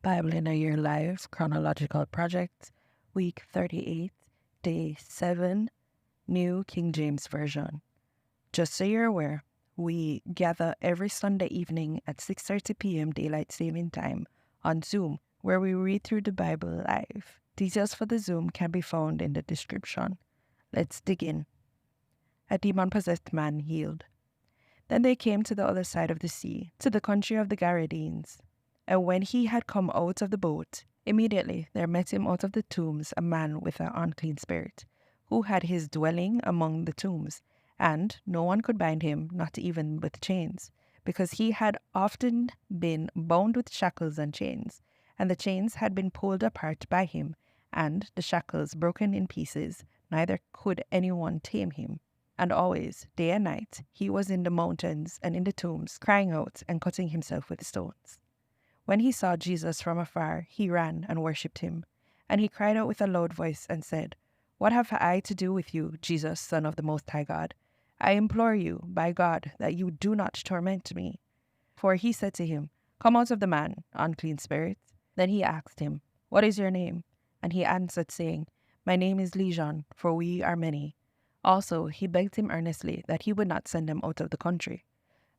Bible in a Year Live, Chronological Project, Week 38, Day 7, New King James Version. Just so you're aware, we gather every Sunday evening at 6:30 p.m. Daylight Saving Time on Zoom, where we read through the Bible live. Details for the Zoom can be found in the description. Let's dig in. A demon-possessed man healed. Then they came to the other side of the sea, to the country of the Gadarenes. And when he had come out of the boat, immediately there met him out of the tombs a man with an unclean spirit, who had his dwelling among the tombs, and no one could bind him, not even with chains, because he had often been bound with shackles and chains, and the chains had been pulled apart by him, and the shackles broken in pieces, neither could anyone tame him. And always, day and night, he was in the mountains and in the tombs, crying out and cutting himself with stones. When he saw Jesus from afar, he ran and worshipped him. And he cried out with a loud voice and said, "What have I to do with you, Jesus, Son of the Most High God? I implore you, by God, that you do not torment me." For he said to him, "Come out of the man, unclean spirit." Then he asked him, "What is your name?" And he answered, saying, "My name is Legion, for we are many." Also he begged him earnestly that he would not send them out of the country.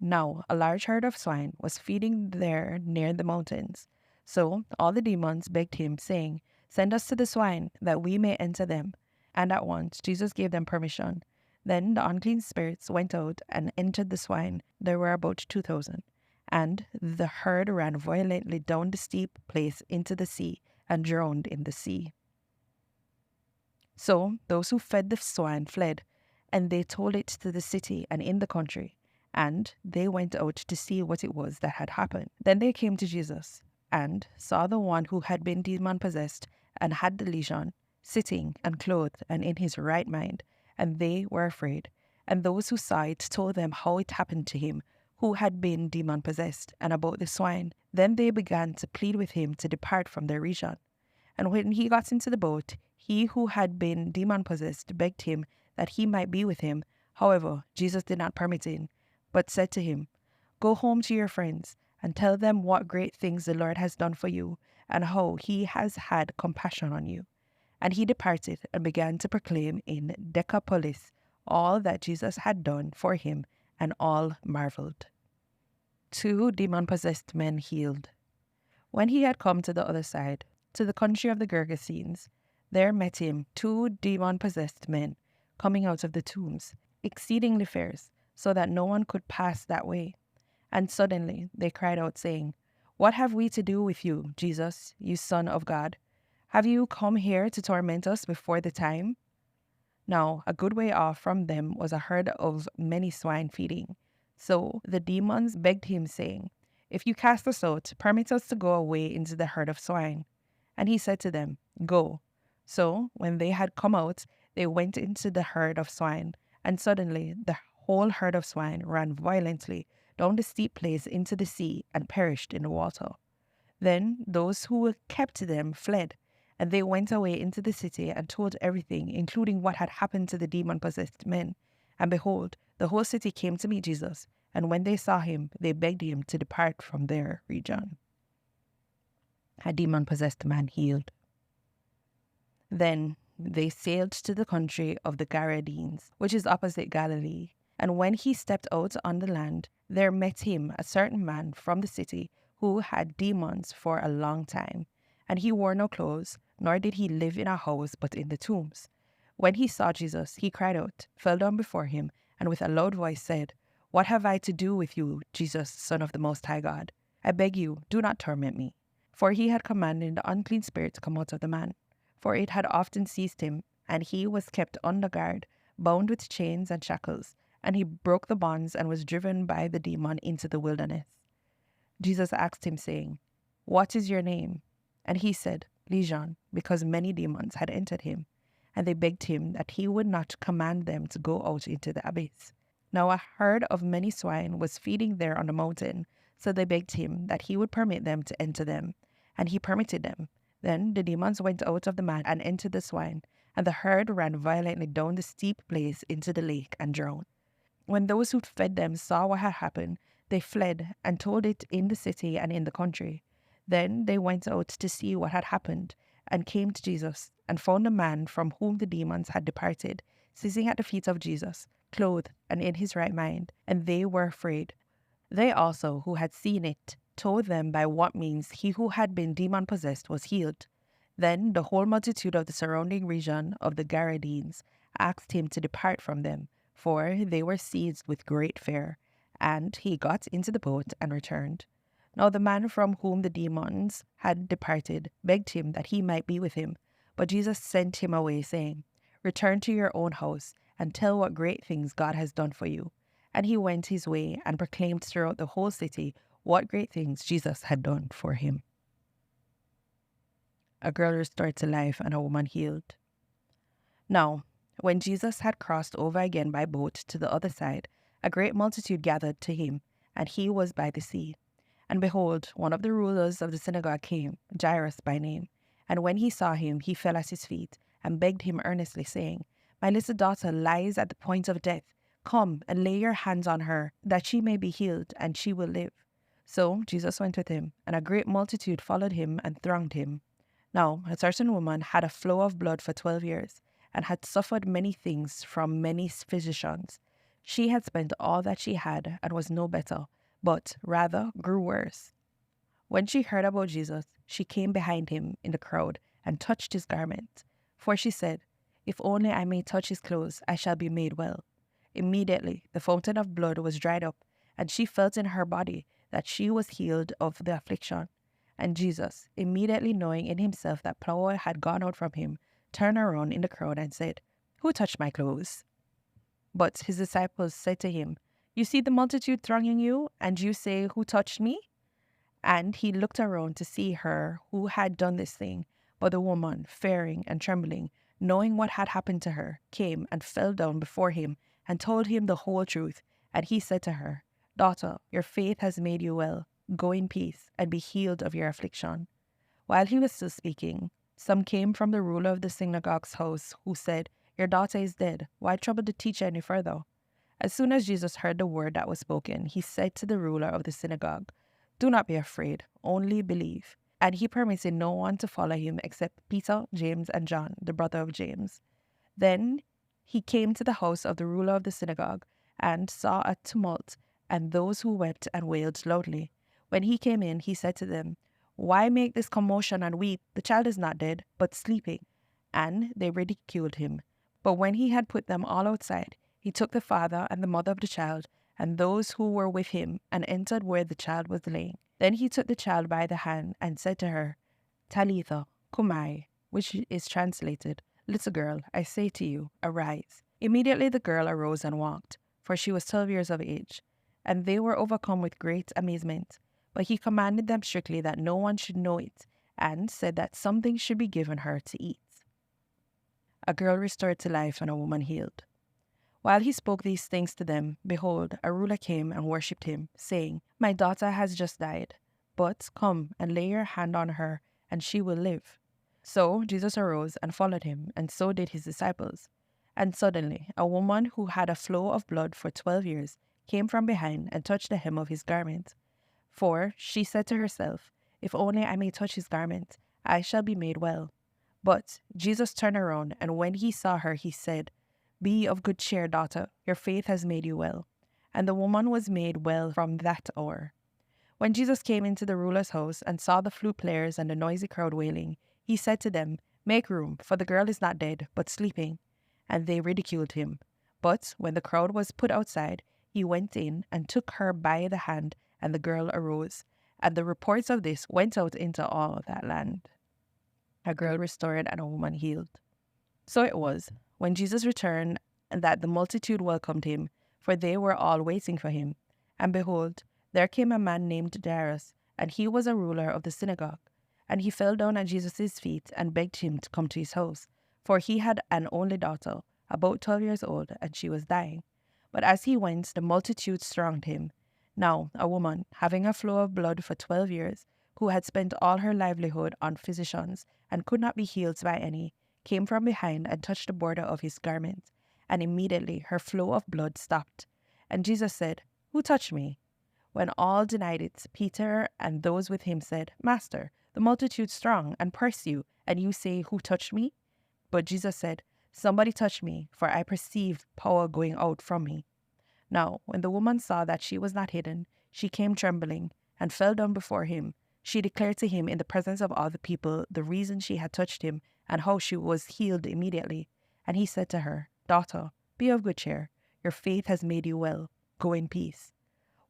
Now a large herd of swine was feeding there near the mountains. So all the demons begged him, saying, "Send us to the swine, that we may enter them." And at once Jesus gave them permission. Then the unclean spirits went out and entered the swine. There were about 2,000. And the herd ran violently down the steep place into the sea and drowned in the sea. So those who fed the swine fled, and they told it to the city and in the country. And they went out to see what it was that had happened. Then they came to Jesus, and saw the one who had been demon-possessed and had the legion, sitting and clothed and in his right mind, and they were afraid. And those who saw it told them how it happened to him who had been demon-possessed, and about the swine. Then they began to plead with him to depart from their region. And when he got into the boat, he who had been demon-possessed begged him that he might be with him. However, Jesus did not permit it, but said to him, "Go home to your friends, and tell them what great things the Lord has done for you, and how he has had compassion on you." And he departed and began to proclaim in Decapolis all that Jesus had done for him, and all marveled. 2 demon-possessed men healed. When he had come to the other side, to the country of the Gergesenes, there met him 2 demon-possessed men, coming out of the tombs, exceedingly fierce, so that no one could pass that way. And suddenly they cried out, saying, "What have we to do with you, Jesus, you Son of God? Have you come here to torment us before the time?" Now a good way off from them was a herd of many swine feeding. So the demons begged him, saying, "If you cast us out, permit us to go away into the herd of swine." And he said to them, "Go." So when they had come out, they went into the herd of swine, and suddenly the whole herd of swine ran violently down the steep place into the sea and perished in the water. Then those who kept them fled, and they went away into the city and told everything, including what had happened to the demon-possessed men. And behold, the whole city came to meet Jesus, and when they saw him, they begged him to depart from their region. A demon-possessed man healed. Then they sailed to the country of the Gadarenes, which is opposite Galilee. And when he stepped out on the land, there met him a certain man from the city who had demons for a long time. And he wore no clothes, nor did he live in a house, but in the tombs. When he saw Jesus, he cried out, fell down before him, and with a loud voice said, "What have I to do with you, Jesus, Son of the Most High God? I beg you, do not torment me." For he had commanded the unclean spirit to come out of the man. For it had often seized him, and he was kept under guard, bound with chains and shackles. And he broke the bonds and was driven by the demon into the wilderness. Jesus asked him, saying, "What is your name?" And he said, "Legion," because many demons had entered him. And they begged him that he would not command them to go out into the abyss. Now a herd of many swine was feeding there on the mountain, so they begged him that he would permit them to enter them. And he permitted them. Then the demons went out of the man and entered the swine, and the herd ran violently down the steep place into the lake and drowned. When those who fed them saw what had happened, they fled and told it in the city and in the country. Then they went out to see what had happened, and came to Jesus, and found a man from whom the demons had departed, sitting at the feet of Jesus, clothed and in his right mind, and they were afraid. They also, who had seen it, told them by what means he who had been demon-possessed was healed. Then the whole multitude of the surrounding region of the Gadarenes asked him to depart from them, for they were seized with great fear. And he got into the boat and returned. Now the man from whom the demons had departed begged him that he might be with him. But Jesus sent him away, saying, Return to your own house, and tell what great things God has done for you. And he went his way and proclaimed throughout the whole city what great things Jesus had done for him. A girl restored to life and a woman healed. Now, when Jesus had crossed over again by boat to the other side, a great multitude gathered to him, and he was by the sea. And behold, one of the rulers of the synagogue came, Jairus by name. And when he saw him, he fell at his feet, and begged him earnestly, saying, My little daughter lies at the point of death. Come and lay your hands on her, that she may be healed, and she will live. So Jesus went with him, and a great multitude followed him and thronged him. Now a certain woman had a flow of blood for 12 years, and had suffered many things from many physicians. She had spent all that she had, and was no better, but rather grew worse. When she heard about Jesus, she came behind him in the crowd, and touched his garment. For she said, If only I may touch his clothes, I shall be made well. Immediately the fountain of blood was dried up, and she felt in her body that she was healed of the affliction. And Jesus, immediately knowing in himself that power had gone out from him, turned around in the crowd and said, Who touched my clothes? But his disciples said to him, You see the multitude thronging you, and you say, Who touched me? And he looked around to see her who had done this thing. But the woman, fearing and trembling, knowing what had happened to her, came and fell down before him, and told him the whole truth. And he said to her, Daughter, your faith has made you well. Go in peace, and be healed of your affliction. While he was still speaking, some came from the ruler of the synagogue's house, who said, Your daughter is dead. Why trouble the teacher any further? As soon as Jesus heard the word that was spoken, he said to the ruler of the synagogue, Do not be afraid, only believe. And he permitted no one to follow him except Peter, James, and John, the brother of James. Then he came to the house of the ruler of the synagogue, and saw a tumult, and those who wept and wailed loudly. When he came in, he said to them, Why make this commotion and weep? The child is not dead, but sleeping. And they ridiculed him. But when he had put them all outside, he took the father and the mother of the child, and those who were with him, and entered where the child was laying. Then he took the child by the hand, and said to her, Talitha, cumi, which is translated, Little girl, I say to you, arise. Immediately the girl arose and walked, for she was 12 years of age. And they were overcome with great amazement. But he commanded them strictly that no one should know it, and said that something should be given her to eat. A girl restored to life and a woman healed. While he spoke these things to them, behold, a ruler came and worshipped him, saying, My daughter has just died, but come and lay your hand on her, and she will live. So Jesus arose and followed him, and so did his disciples. And suddenly a woman who had a flow of blood for 12 years came from behind and touched the hem of his garment. For she said to herself, If only I may touch his garment, I shall be made well. But Jesus turned around, and when he saw her, he said, Be of good cheer, daughter, your faith has made you well. And the woman was made well from that hour. When Jesus came into the ruler's house and saw the flute players and the noisy crowd wailing, he said to them, Make room, for the girl is not dead, but sleeping. And they ridiculed him. But when the crowd was put outside, he went in and took her by the hand, and the girl arose. And the reports of this went out into all that land. A girl restored and a woman healed. So it was, when Jesus returned, that the multitude welcomed him, for they were all waiting for him. And behold, there came a man named Jairus, and he was a ruler of the synagogue. And he fell down at Jesus' feet and begged him to come to his house, for he had an only daughter, about 12 years old, and she was dying. But as he went, the multitude thronged him. Now a woman, having a flow of blood for 12 years, who had spent all her livelihood on physicians, and could not be healed by any, came from behind and touched the border of his garment. And immediately her flow of blood stopped. And Jesus said, Who touched me? When all denied it, Peter and those with him said, Master, the multitude strong and press you, and you say, Who touched me? But Jesus said, Somebody touched me, for I perceived power going out from me. Now, when the woman saw that she was not hidden, she came trembling and fell down before him. She declared to him in the presence of all the people the reason she had touched him and how she was healed immediately. And he said to her, Daughter, be of good cheer. Your faith has made you well. Go in peace.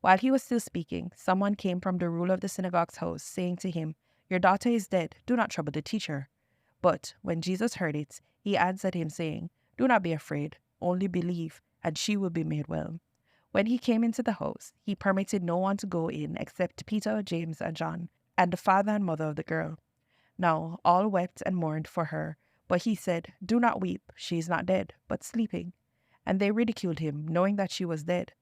While he was still speaking, someone came from the ruler of the synagogue's house, saying to him, Your daughter is dead. Do not trouble the teacher. But when Jesus heard it, he answered him, saying, Do not be afraid, only believe, and she will be made well. When he came into the house, he permitted no one to go in except Peter, James, and John, and the father and mother of the girl. Now all wept and mourned for her, but he said, Do not weep, she is not dead, but sleeping. And they ridiculed him, knowing that she was dead.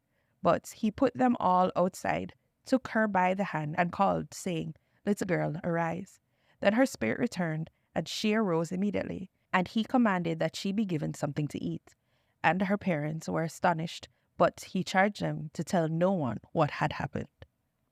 But he put them all outside, took her by the hand, and called, saying, Little girl, arise. Then her spirit returned, and she arose immediately. And he commanded that she be given something to eat. And her parents were astonished, but he charged them to tell no one what had happened.